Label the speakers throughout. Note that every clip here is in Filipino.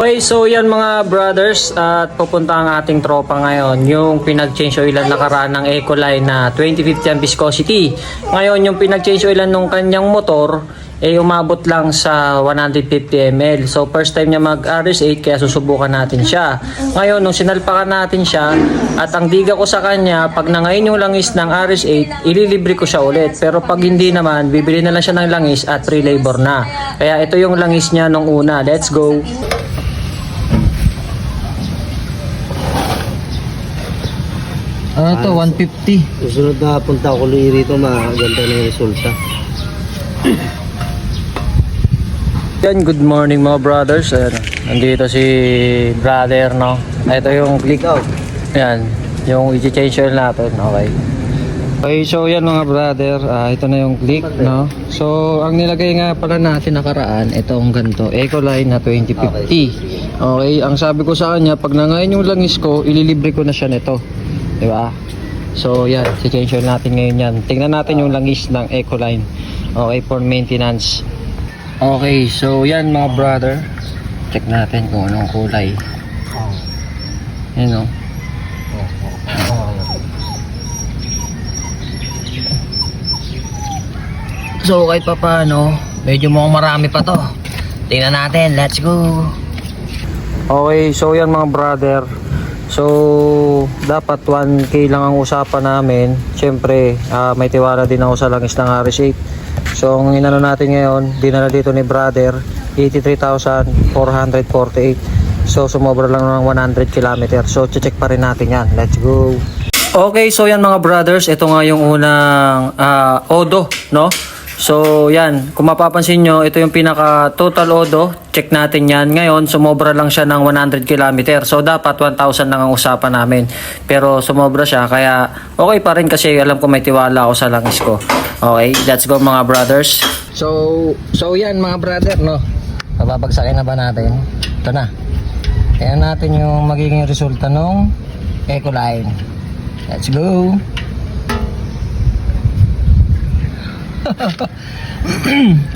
Speaker 1: Okay, so yan mga brothers, at pupunta ang ating tropa ngayon, yung pinag-change oilan nakaraan ng Ecoline na 2050 ang viscosity. Ngayon yung pinag-change oilan ng kanyang motor umabot lang sa 150 ml. So first time niya mag RS8 kaya susubukan natin siya. Ngayon nung sinalpakan natin siya at ang diga ko sa kanya, pag nangayin yung langis ng RS8, ililibre ko siya ulit. Pero pag hindi naman, bibili na lang siya ng langis at free labor na. Kaya ito yung langis niya nung una. Let's go! Ano to? 150.
Speaker 2: Susunod na punta ko rito, maganda na yung resulta.
Speaker 1: Yan, good morning mga brothers. Nandito si brother, no? Ito yung click out. Yan, yung i-change oil natin. Okay. Okay, so yan mga brother. Ito na yung click, no? So, ang nilagay nga pala natin nakaraan, itong ganito. Ecoline na 2050. Okay, ang sabi ko sa kanya, pag nangayon yung langis ko, ililibre ko na siya nito. Diba? So yan, si-change oil natin ngayon yan. Tingnan natin yung langis ng Ecoline. Okay, for maintenance. Okay, so yan mga brother. Check natin kung anong kulay. Yan o. So kahit pa paano, medyo mukhang marami pa to. Tingnan natin, let's go. Okay, so yan mga brother. So, dapat 1K lang ang usapan namin. Siyempre, may tiwala din ako sa langis ng RS8. So, ang inano natin ngayon, dinala dito ni brother, 83,448. So, sumobra lang ng 100 km. So, check pa rin natin yan. Let's go! Okay, so yan mga brothers. Ito nga yung unang odo, no? So yan, kung mapapansin nyo, ito yung pinaka total odo. Check natin yan. Ngayon, sumobra lang siya ng 100 km. So dapat 1,000 lang ang usapan namin. Pero sumobra siya, kaya okay pa rin kasi alam ko may tiwala ako sa langis ko. Okay, let's go mga brothers. So yan mga brother, no? Babagsakin na ba natin? Ito na. Kaya natin yung magiging resulta ng Ecoline. Let's go!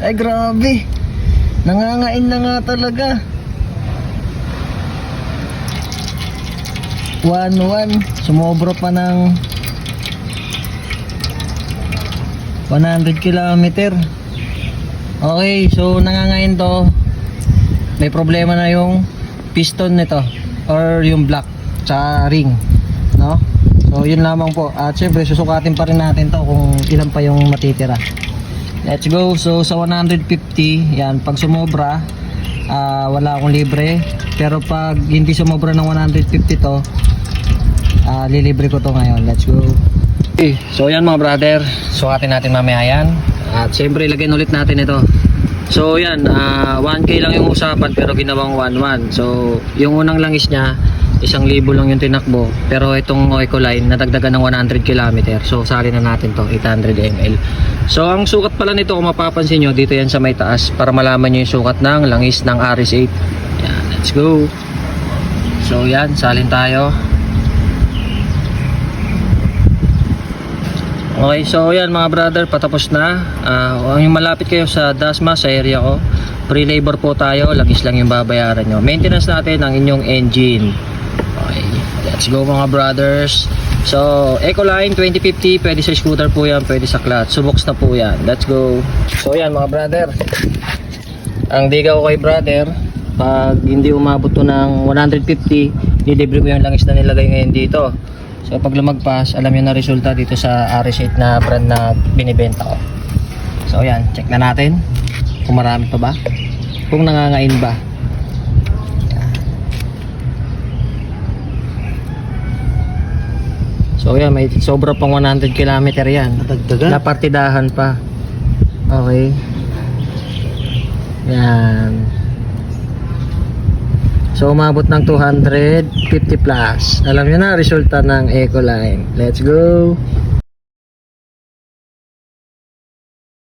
Speaker 1: Ay grabe, nangangain na nga talaga. 1-1, sumobra pa ng 100 km. Okay, so nangangain to. May problema na yung piston nito or yung block sa ring, no? So yun lamang po. At syempre susukatin pa rin natin to kung ilan pa yung matitira. Let's go. So sa 150, yan, pag sumobra, wala akong libre. Pero pag hindi sumobra ng 150 to, lilibre ko to ngayon. Let's go. Okay, so yan mga brother, sukatin natin mamaya yan. At syempre ilagay ulit natin ito. So yan, 1K lang yung usapan pero ginawang 1-1. So yung unang langis niya 1,000 lang yung tinakbo, pero itong Ecoline nadagdagan ng 100 km. So sali na natin to, 800 ml. So ang sukat pala nito, kung mapapansin nyo, dito yan sa may taas para malaman nyo yung sukat ng langis ng RS8. Yan, let's go. So yan, salin tayo. Okay, so yan mga brother, patapos na. Yung malapit kayo sa Dasma, sa area ko, free labor po tayo, langis lang yung babayaran nyo. Maintenance natin ang inyong engine. Okay, let's go mga brothers. So Ecoline 2050, pwede sa scooter po yan, pwede sa clutch, subox na po yan. Let's go. So yan mga brother, ang diga ko kay brother, pag hindi umabot to ng 150, nilibre ko yung langis na nilagay ngayon dito. So pag lumagpas, alam nyo na resulta dito sa RS8 na brand na binibenta ko. So yan, check na natin kung marami pa ba, kung nangangain ba. So yan, may sobra pang 100 km yan.
Speaker 2: Nadagdagan?
Speaker 1: Napartidahan pa. Okay. Yan. So umabot ng 250 plus. Alam nyo na resulta ng Ecoline. Let's go.